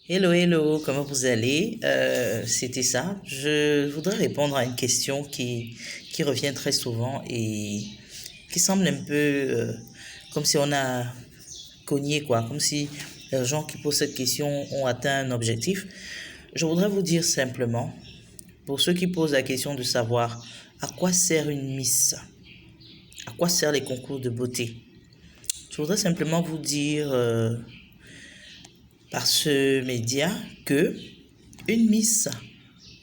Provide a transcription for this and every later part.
Hello, hello, comment vous allez? C'était ça. Je voudrais répondre à une question qui revient très souvent et qui semble un peu comme si on a cogné, quoi, comme si les gens qui posent cette question ont atteint un objectif. Je voudrais vous dire simplement, pour ceux qui posent la question de savoir à quoi sert une miss, à quoi servent les concours de beauté, je voudrais simplement vous dire par ce média que une miss,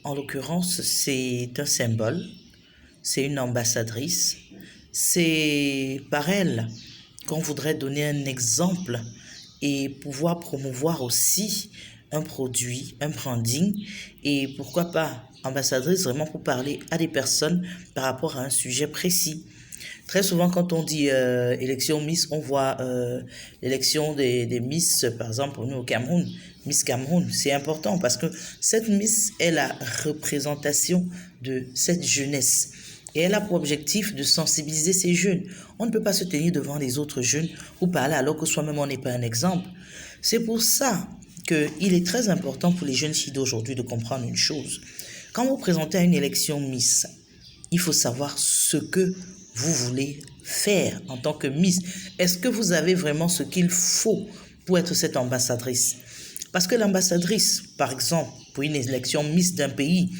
en l'occurrence, c'est un symbole, c'est une ambassadrice, c'est par elle qu'on voudrait donner un exemple et pouvoir promouvoir aussi un produit, un branding, et pourquoi pas ambassadrice vraiment pour parler à des personnes par rapport à un sujet précis. Très souvent, quand on dit élection Miss, on voit l'élection des Miss, par exemple, pour nous au Cameroun, Miss Cameroun. C'est important parce que cette Miss est la représentation de cette jeunesse. Et elle a pour objectif de sensibiliser ces jeunes. On ne peut pas se tenir devant les autres jeunes ou parler alors que soi-même on n'est pas un exemple. C'est pour ça qu'il est très important pour les jeunes filles d'aujourd'hui de comprendre une chose. Quand vous présentez à une élection Miss, il faut savoir ce que vous voulez faire en tant que Miss. Est-ce que vous avez vraiment ce qu'il faut pour être cette ambassadrice? Parce que l'ambassadrice, par exemple, pour une élection Miss d'un pays,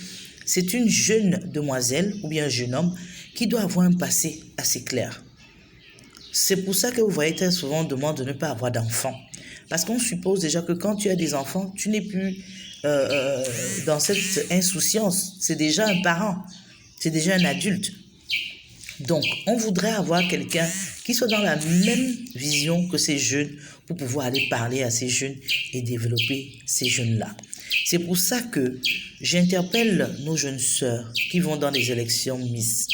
c'est une jeune demoiselle ou bien un jeune homme qui doit avoir un passé assez clair. C'est pour ça que vous voyez très souvent on demande de ne pas avoir d'enfants. Parce qu'on suppose déjà que quand tu as des enfants, tu n'es plus dans cette insouciance. C'est déjà un parent, c'est déjà un adulte. Donc, on voudrait avoir quelqu'un qui soit dans la même vision que ces jeunes pour pouvoir aller parler à ces jeunes et développer ces jeunes-là. C'est pour ça que j'interpelle nos jeunes sœurs qui vont dans les élections Miss.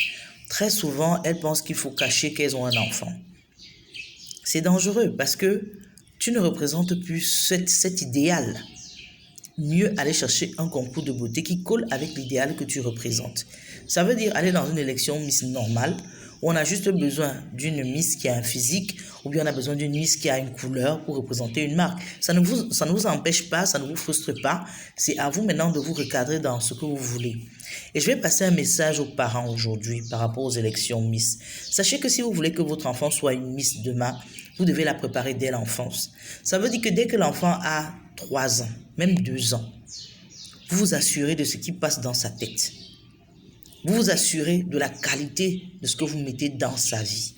Très souvent, elles pensent qu'il faut cacher qu'elles ont un enfant. C'est dangereux parce que tu ne représentes plus cet idéal. Mieux aller chercher un concours de beauté qui colle avec l'idéal que tu représentes. Ça veut dire aller dans une élection Miss normale où on a juste besoin d'une Miss qui a un physique ou bien on a besoin d'une Miss qui a une couleur pour représenter une marque. Ça ne vous empêche pas, ça ne vous frustre pas. C'est à vous maintenant de vous recadrer dans ce que vous voulez. Et je vais passer un message aux parents aujourd'hui par rapport aux élections Miss. Sachez que si vous voulez que votre enfant soit une Miss demain, vous devez la préparer dès l'enfance. Ça veut dire que dès que l'enfant a 3 ans, même 2 ans, vous vous assurez de ce qui passe dans sa tête. Vous vous assurez de la qualité de ce que vous mettez dans sa vie.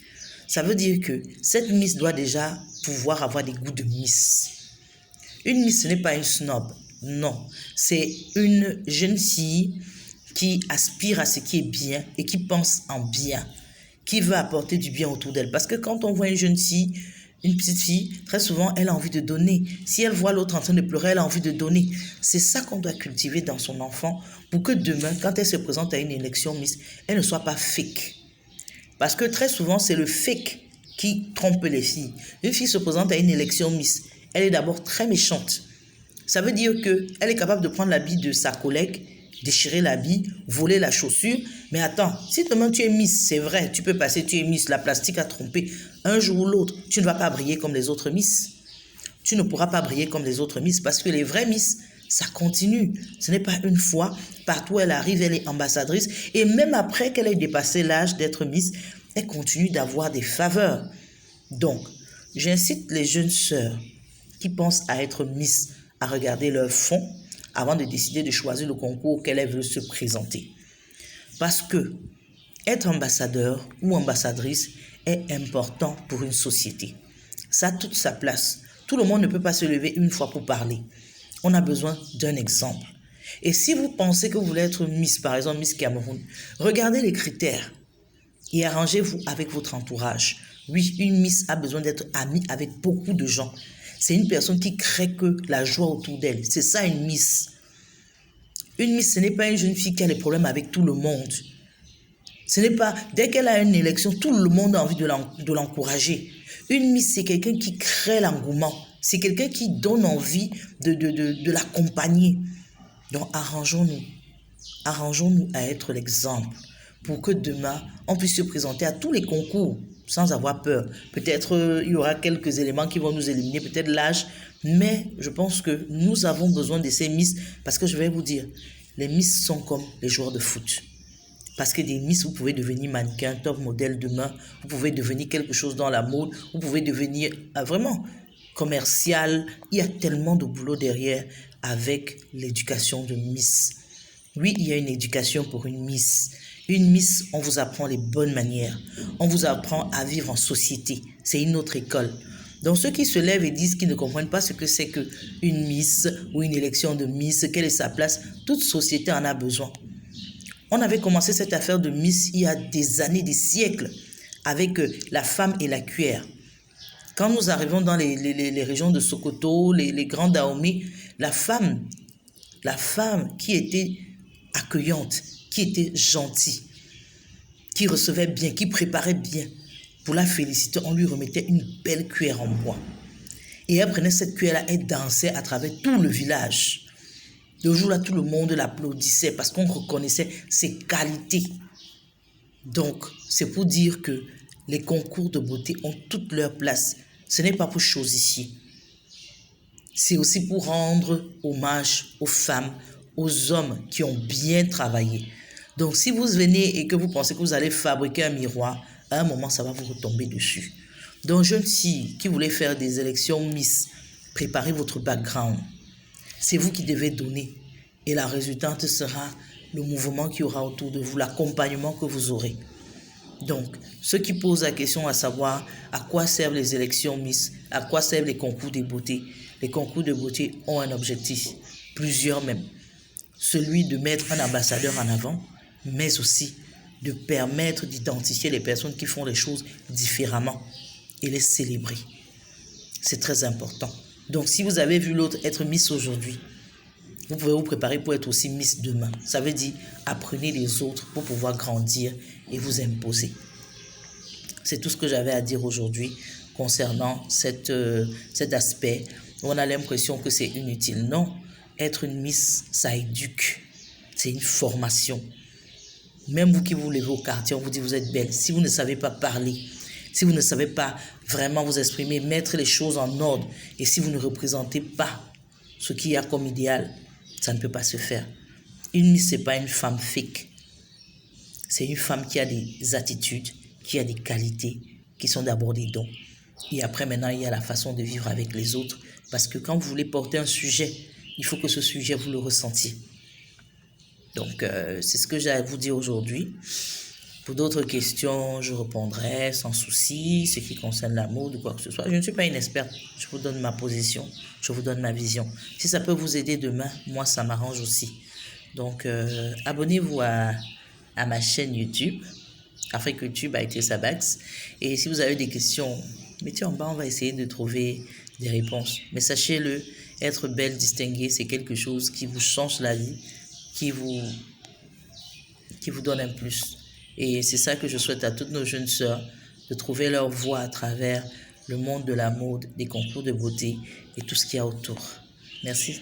Ça veut dire que cette Miss doit déjà pouvoir avoir des goûts de Miss. Une Miss, ce n'est pas une snob. Non, c'est une jeune fille qui aspire à ce qui est bien et qui pense en bien, qui veut apporter du bien autour d'elle. Parce que quand on voit une jeune fille, une petite fille, très souvent, elle a envie de donner. Si elle voit l'autre en train de pleurer, elle a envie de donner. C'est ça qu'on doit cultiver dans son enfant pour que demain, quand elle se présente à une élection Miss, elle ne soit pas fake. Parce que très souvent, c'est le fake qui trompe les filles. Une fille se présente à une élection Miss, elle est d'abord très méchante. Ça veut dire qu'elle est capable de prendre l'habit de sa collègue, déchirer l'habit, voler la chaussure. Mais attends, si demain tu es Miss, c'est vrai, tu peux passer, tu es Miss, la plastique a trompé. Un jour ou l'autre, tu ne vas pas briller comme les autres Miss. Tu ne pourras pas briller comme les autres Miss parce que les vraies Miss, ça continue. Ce n'est pas une fois, partout où elle arrive, elle est ambassadrice. Et même après qu'elle ait dépassé l'âge d'être Miss, elle continue d'avoir des faveurs. Donc, j'incite les jeunes sœurs qui pensent à être Miss à regarder leur fond avant de décider de choisir le concours auquel veut se présenter. Parce que être ambassadeur ou ambassadrice est important pour une société. Ça a toute sa place. Tout le monde ne peut pas se lever une fois pour parler. On a besoin d'un exemple. Et si vous pensez que vous voulez être Miss, par exemple Miss Cameroun, regardez les critères et arrangez-vous avec votre entourage. Oui, une Miss a besoin d'être amie avec beaucoup de gens. C'est une personne qui crée que la joie autour d'elle. C'est ça une Miss. Une Miss, ce n'est pas une jeune fille qui a des problèmes avec tout le monde. Ce n'est pas, dès qu'elle a une élection, tout le monde a envie de l'encourager. Une Miss, c'est quelqu'un qui crée l'engouement. C'est quelqu'un qui donne envie de l'accompagner. Donc, arrangeons-nous. Arrangeons-nous à être l'exemple pour que demain, on puisse se présenter à tous les concours sans avoir peur. Peut-être il y aura quelques éléments qui vont nous éliminer, peut-être l'âge, Mais je pense que nous avons besoin de ces Miss parce que je vais vous dire, les Miss sont comme les joueurs de foot. Parce que des Miss, vous pouvez devenir mannequin, top modèle demain, vous pouvez devenir quelque chose dans la mode, vous pouvez devenir vraiment commercial. Il y a tellement de boulot derrière avec l'éducation de Miss. Oui, il y a une éducation pour une Miss. Une Miss, on vous apprend les bonnes manières. On vous apprend à vivre en société. C'est une autre école. Donc ceux qui se lèvent et disent qu'ils ne comprennent pas ce que c'est qu'une Miss ou une élection de Miss, quelle est sa place, toute société en a besoin. On avait commencé cette affaire de Miss il y a des années, des siècles, avec la femme et la cuillère. Quand nous arrivons dans les régions de Sokoto, les grands Dahomey, la femme qui était accueillante, qui était gentille, qui recevait bien, qui préparait bien, pour la féliciter, on lui remettait une belle cuillère en bois. Et elle prenait cette cuillère-là, elle dansait à travers tout le village. Le jour-là, tout le monde l'applaudissait parce qu'on reconnaissait ses qualités. Donc, c'est pour dire que les concours de beauté ont toute leur place. Ce n'est pas pour chosifier. C'est aussi pour rendre hommage aux femmes, aux hommes qui ont bien travaillé. Donc, si vous venez et que vous pensez que vous allez fabriquer un miroir, à un moment, ça va vous retomber dessus. Donc, jeunes filles qui voulez faire des élections Miss, préparez votre background. C'est vous qui devez donner. Et la résultante sera le mouvement qu'il y aura autour de vous, l'accompagnement que vous aurez. Donc, ceux qui posent la question à savoir à quoi servent les élections Miss, à quoi servent les concours de beauté. Les concours de beauté ont un objectif, plusieurs même. Celui de mettre un ambassadeur en avant, mais aussi de permettre d'identifier les personnes qui font les choses différemment et les célébrer. C'est très important. Donc, si vous avez vu l'autre être Miss aujourd'hui, vous pouvez vous préparer pour être aussi Miss demain. Ça veut dire, apprenez les autres pour pouvoir grandir et vous imposer. C'est tout ce que j'avais à dire aujourd'hui concernant cet aspect où on a l'impression que c'est inutile. Non, être une Miss, ça éduque. C'est une formation. Même vous qui vous levez au quartier, on vous dit vous êtes belle. Si vous ne savez pas parler, si vous ne savez pas vraiment vous exprimer, mettre les choses en ordre, et si vous ne représentez pas ce qu'il y a comme idéal, ça ne peut pas se faire. Une Miss, ce n'est pas une femme fake. C'est une femme qui a des attitudes, qui a des qualités, qui sont d'abord des dons. Et après, maintenant, il y a la façon de vivre avec les autres. Parce que quand vous voulez porter un sujet, il faut que ce sujet, vous le ressentiez. Donc, c'est ce que j'ai à vous dire aujourd'hui. Pour d'autres questions, je répondrai sans souci, ce qui concerne la mode ou quoi que ce soit. Je ne suis pas une experte, je vous donne ma position, je vous donne ma vision. Si ça peut vous aider demain, moi, ça m'arrange aussi. Donc, abonnez-vous à ma chaîne YouTube, Africulture by Tessa Bax. Et si vous avez des questions, mettez en bas, on va essayer de trouver des réponses. Mais sachez-le, être belle, distinguée, c'est quelque chose qui vous change la vie, qui vous donne un plus. Et c'est ça que je souhaite à toutes nos jeunes sœurs, de trouver leur voie à travers le monde de la mode, des concours de beauté et tout ce qu'il y a autour. Merci.